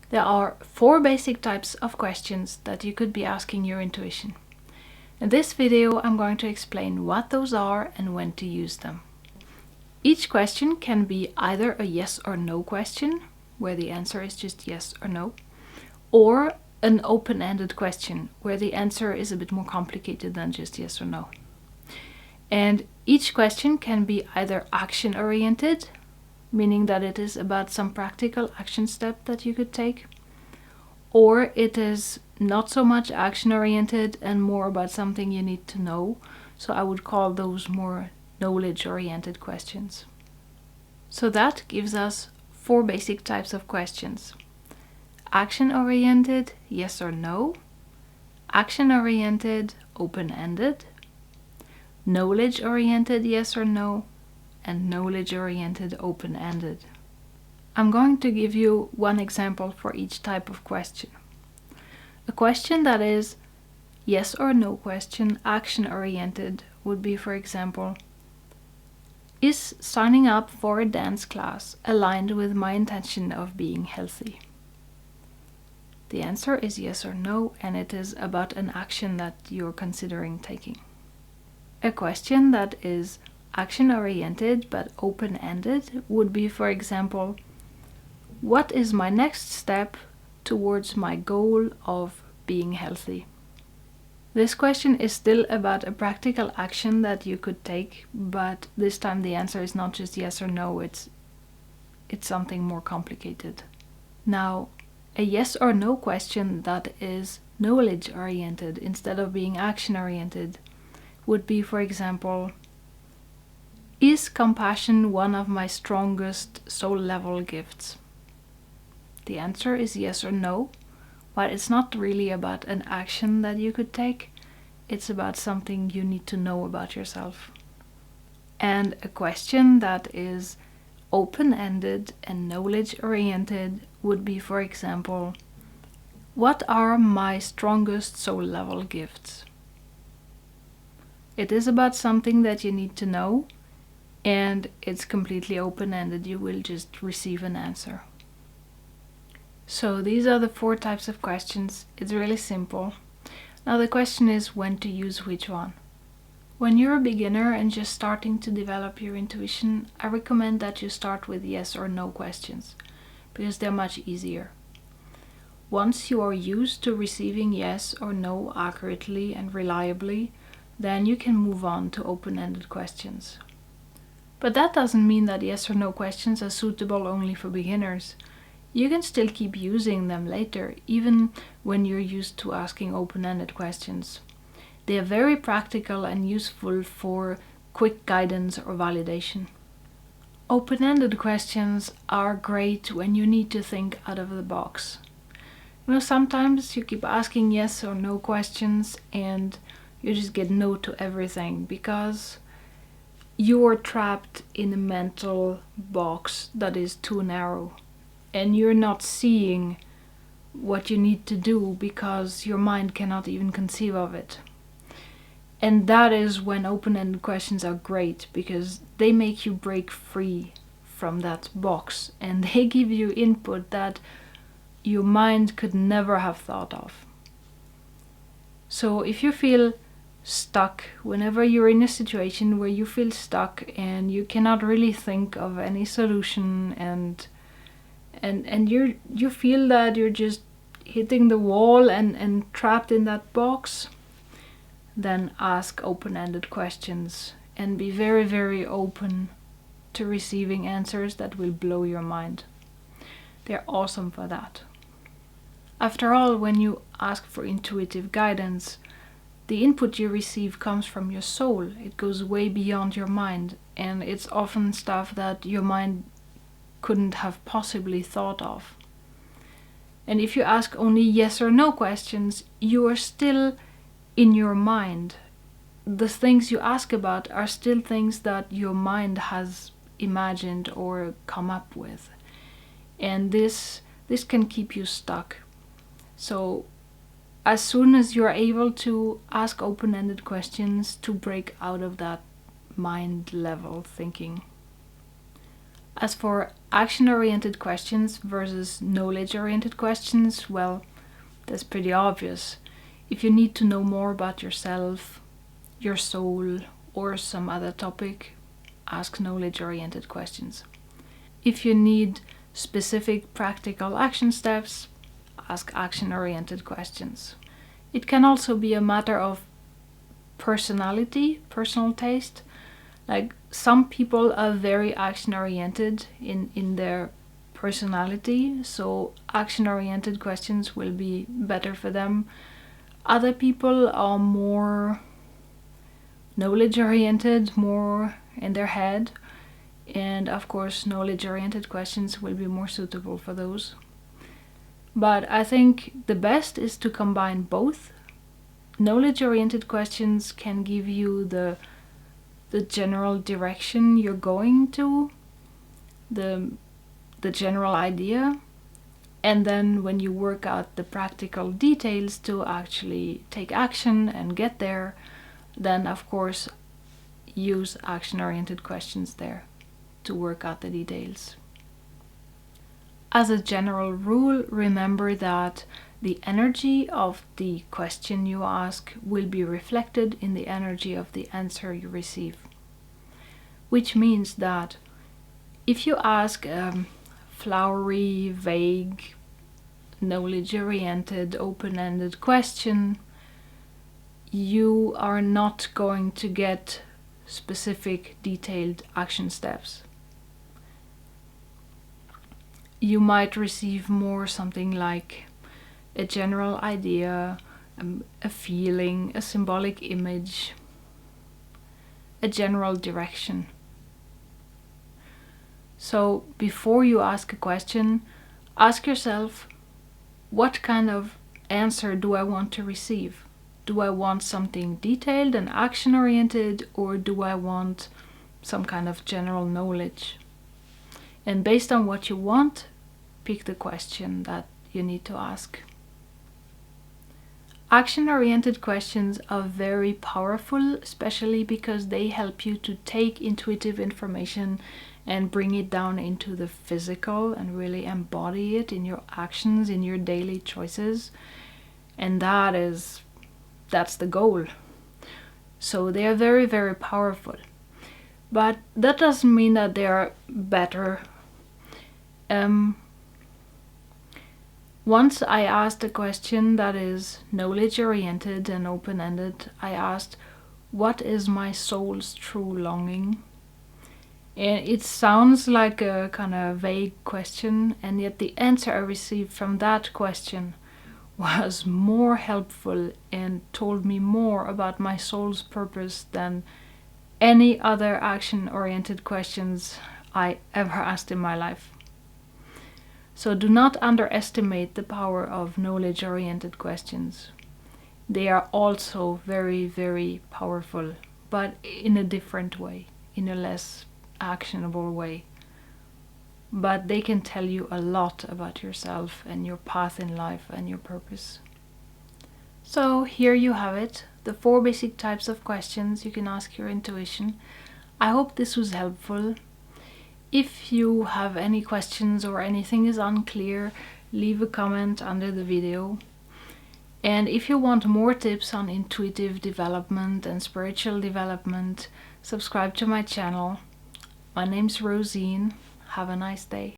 There are 4 basic types of questions that you could be asking your intuition. In this video, I'm going to explain what those are and when to use them. Each question can be either a yes or no question, where the answer is just yes or no, or an open-ended question, where the answer is a bit more complicated than just yes or no. And each question can be either action-oriented, meaning that it is about some practical action step that you could take, or it is not so much action-oriented and more about something you need to know, so I would call those more knowledge-oriented questions. So that gives us 4 basic types of questions. Action-oriented, yes or no. Action-oriented, open-ended. Knowledge-oriented, yes or no. And knowledge-oriented, open-ended. I'm going to give you one example for each type of question. A question that is yes or no question, action-oriented, would be, for example, is signing up for a dance class aligned with my intention of being healthy? The answer is yes or no, and it is about an action that you're considering taking. A question that is action-oriented but open-ended would be, for example, what is my next step towards my goal of being healthy? This question is still about a practical action that you could take, but this time the answer is not just yes or no, it's something more complicated. Now, a yes or no question that is knowledge-oriented instead of being action-oriented would be, for example, is compassion one of my strongest soul-level gifts? The answer is yes or no, but it's not really about an action that you could take, it's about something you need to know about yourself. And a question that is open-ended and knowledge-oriented would be, for example, what are my strongest soul-level gifts? It is about something that you need to know, and it's completely open-ended. You will just receive an answer. So these are the 4 types of questions. It's really simple. Now the question is when to use which one. When you're a beginner and just starting to develop your intuition, I recommend that you start with yes or no questions, because they're much easier. Once you are used to receiving yes or no accurately and reliably, then you can move on to open-ended questions. But that doesn't mean that yes or no questions are suitable only for beginners. You can still keep using them later, even when you're used to asking open-ended questions. They are very practical and useful for quick guidance or validation. Open-ended questions are great when you need to think out of the box. Sometimes you keep asking yes or no questions and you just get no to everything because you are trapped in a mental box that is too narrow. And you're not seeing what you need to do because your mind cannot even conceive of it. And that is when open-ended questions are great, because they make you break free from that box and they give you input that your mind could never have thought of. So if you feel stuck, whenever you're in a situation where you feel stuck and you cannot really think of any solution and you feel that you're just hitting the wall and trapped in that box, then ask open-ended questions and be very, very open to receiving answers that will blow your mind. They're awesome for that. After all, when you ask for intuitive guidance, the input you receive comes from your soul. It goes way beyond your mind, and it's often stuff that your mind couldn't have possibly thought of. And if you ask only yes or no questions, you are still in your mind. The things you ask about are still things that your mind has imagined or come up with. And this can keep you stuck. So as soon as you're able to ask open-ended questions to break out of that mind level thinking. As for action-oriented questions versus knowledge-oriented questions, well, that's pretty obvious. If you need to know more about yourself, your soul, or some other topic, ask knowledge-oriented questions. If you need specific practical action steps, ask action-oriented questions. It can also be a matter of personality, personal taste. Like, some people are very action-oriented in their personality, so action-oriented questions will be better for them. Other people are more knowledge-oriented, more in their head, and of course knowledge-oriented questions will be more suitable for those. But I think the best is to combine both. Knowledge-oriented questions can give you the general direction you're going to, the general idea, and then when you work out the practical details to actually take action and get there, then of course use action-oriented questions there to work out the details. As a general rule, remember that the energy of the question you ask will be reflected in the energy of the answer you receive. Which means that if you ask a flowery, vague, knowledge-oriented, open-ended question, you are not going to get specific, detailed action steps. You might receive more something like a general idea, a feeling, a symbolic image, a general direction. So before you ask a question, ask yourself, what kind of answer do I want to receive? Do I want something detailed and action-oriented, or do I want some kind of general knowledge? And based on what you want, pick the question that you need to ask. Action-oriented questions are very powerful, especially because they help you to take intuitive information and bring it down into the physical and really embody it in your actions, in your daily choices. And that's the goal. So they are very, very powerful. But that doesn't mean that they are better. Once I asked a question that is knowledge-oriented and open-ended. I asked, what is my soul's true longing? And it sounds like a kind of vague question, and yet the answer I received from that question was more helpful and told me more about my soul's purpose than any other action-oriented questions I ever asked in my life. So do not underestimate the power of knowledge-oriented questions. They are also very, very powerful, but in a different way, in a less actionable way. But they can tell you a lot about yourself and your path in life and your purpose. So here you have it, the 4 basic types of questions you can ask your intuition. I hope this was helpful. If you have any questions or anything is unclear, leave a comment under the video. And if you want more tips on intuitive development and spiritual development, subscribe to my channel. My name's Rosine. Have a nice day.